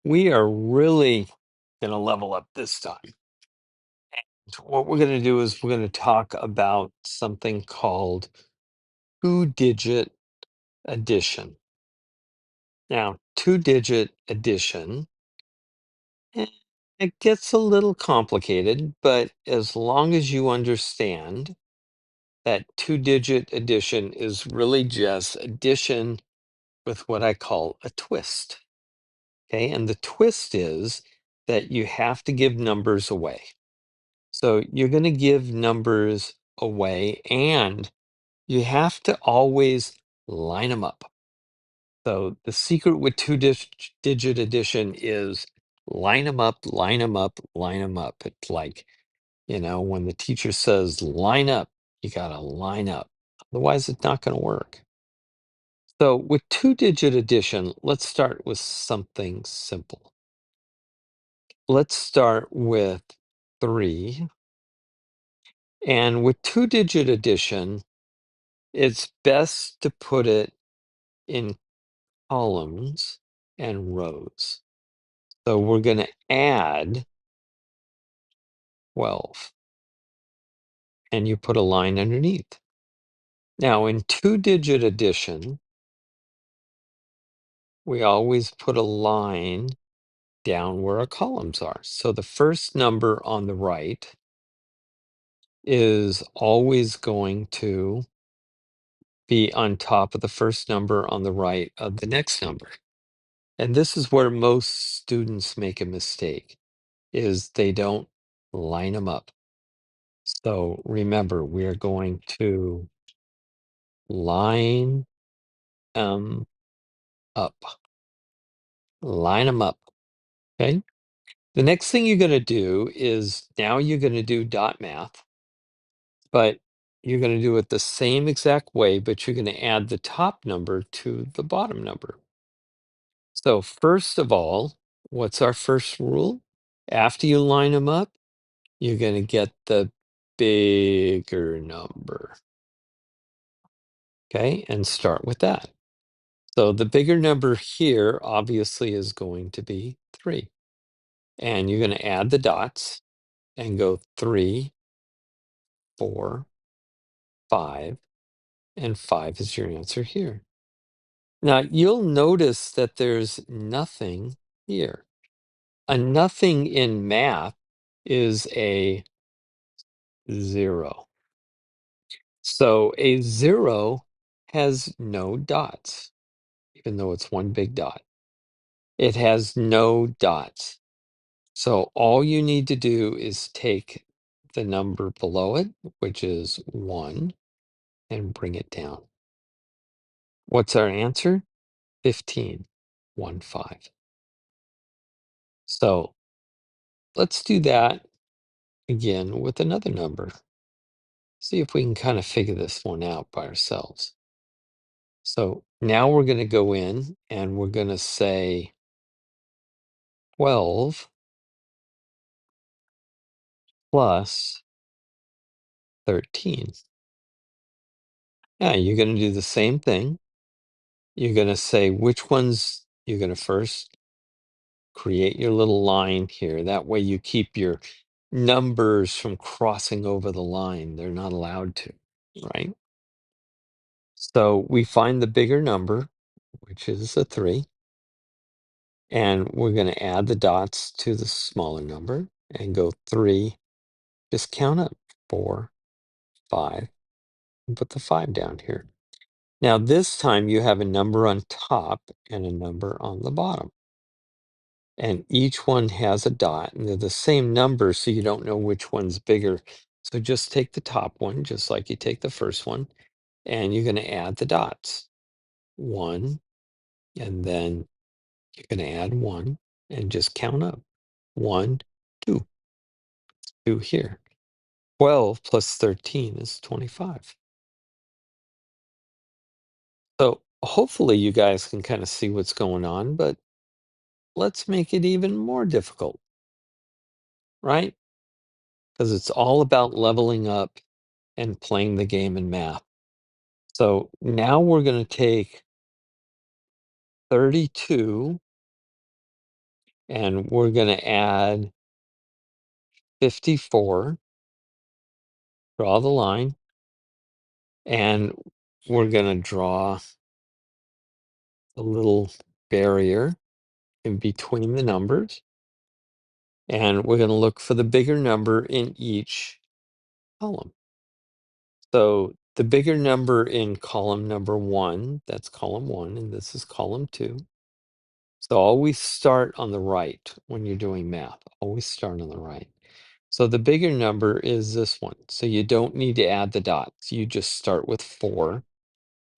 We are really going to level up this time. So what we're going to do is we're going to talk about something called two-digit addition. Now, two-digit addition, eh, it gets a little complicated, but as long as you understand that two-digit addition is really just addition with what I call a twist. Okay, and the twist is that you have to give numbers away. So you're going to give numbers away and you have to always line them up. So the secret with two-digit addition is line them up, line them up, line them up. It's like, when the teacher says line up, you got to line up. Otherwise, it's not going to work. So with two-digit addition, let's start with something simple. Let's start with 3. And with two-digit addition, it's best to put it in columns and rows. So we're going to add 12, and you put a line underneath. Now, in two-digit addition, we always put a line down where our columns are. So the first number on the right is always going to be on top of the first number on the right of the next number. And this is where most students make a mistake, is they don't line them up. So remember, we are going to line them up. Line them up. Okay. The next thing you're going to do is now you're going to do dot math, but you're going to do it the same exact way, but you're going to add the top number to the bottom number. So first of all, what's our first rule? After you line them up, you're going to get the bigger number. Okay, and start with that. So the bigger number here obviously is going to be 3. And you're going to add the dots and go 3, 4, 5, and 5 is your answer here. Now you'll notice that there's nothing here. A nothing in math is a 0. So a 0 has no dots, even though it's one big dot. It has no dots. So all you need to do is take the number below it, which is 1, and bring it down. What's our answer? 15, 1, 5. So let's do that again with another number. See if we can kind of figure this one out by ourselves. So now we're going to go in and we're going to say 12 plus 13. Yeah, you're going to do the same thing. You're going to say which ones you're going to first create your little line here. That way you keep your numbers from crossing over the line. They're not allowed to, right? So we find the bigger number, which is a 3, and we're going to add the dots to the smaller number and go 3. Just count up 4, 5, and put the 5 down here. Now this time you have a number on top and a number on the bottom. And each one has a dot, and they're the same number, so you don't know which one's bigger. So just take the top one, just like you take the first one, and you're going to add the dots. 1, and then you're going to add 1, and just count up. 1, 2, 2 here. 12 plus 13 is 25. So hopefully you guys can kind of see what's going on, but let's make it even more difficult, right? Because it's all about leveling up and playing the game in math. So now we're going to take 32 and we're going to add 54, draw the line, and we're going to draw a little barrier in between the numbers, and we're going to look for the bigger number in each column. So the bigger number in column number 1, that's column 1, and this is column 2. So always start on the right when you're doing math. Always start on the right. So the bigger number is this one. So you don't need to add the dots. You just start with 4,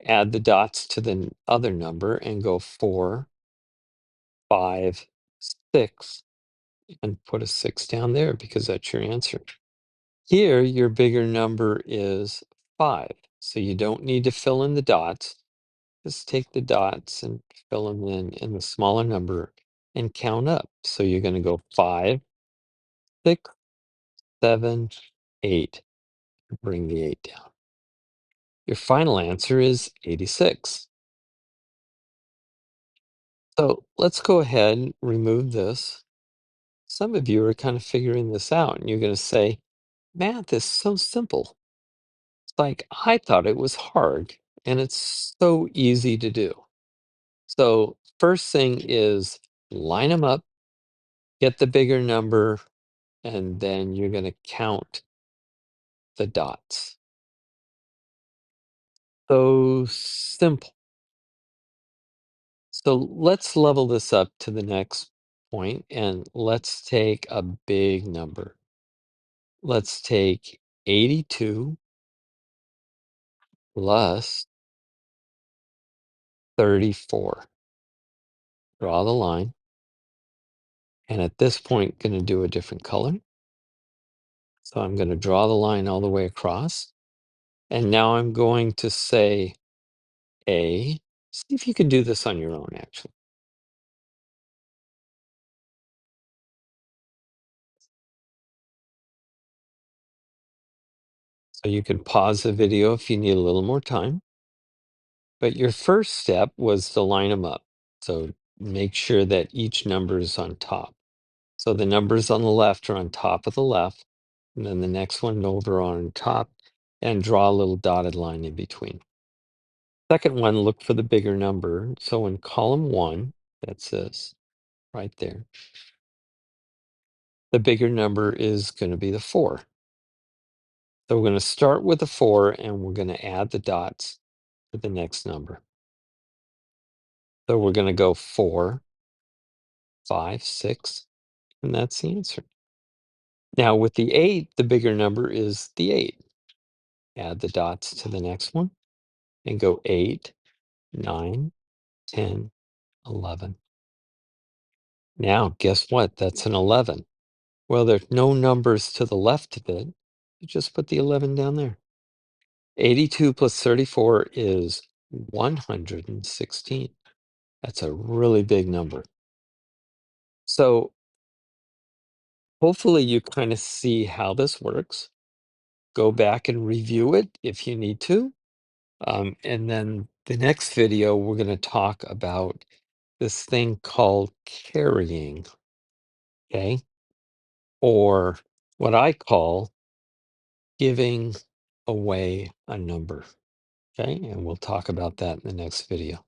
add the dots to the other number, and go 4, 5, 6, and put a 6 down there because that's your answer. Here, your bigger number is 5. So you don't need to fill in the dots. Just take the dots and fill them in the smaller number and count up. So you're going to go 5, 6, 7, 8. Bring the 8 down. Your final answer is 86. So let's go ahead and remove this. Some of you are kind of figuring this out, and you're going to say, math is so simple. It's like, I thought it was hard, and it's so easy to do. So first thing is line them up, get the bigger number, and then you're going to count the dots. So simple. So let's level this up to the next point, and let's take a big number. Let's take 82 plus 34. Draw the line. And at this point, going to do a different color. So I'm going to draw the line all the way across. And now I'm going to say A. See if you can do this on your own, actually. So you can pause the video if you need a little more time. But your first step was to line them up. So make sure that each number is on top. So the numbers on the left are on top of the left, and then the next one over on top, and draw a little dotted line in between. Second one, look for the bigger number. So in column 1, that's this right there. The bigger number is going to be the 4. So we're going to start with the 4, and we're going to add the dots to the next number. So we're going to go 4, 5, 6, and that's the answer. Now with the 8, the bigger number is the 8. Add the dots to the next one and go 8, 9, 10, 11. Now, guess what? That's an 11. Well, there's no numbers to the left of it. You just put the 11 down there. 82 plus 34 is 116. That's a really big number. So hopefully you kind of see how this works. Go back and review it if you need to. And then the next video, we're going to talk about this thing called carrying, okay? Or what I call giving away a number, okay? And we'll talk about that in the next video.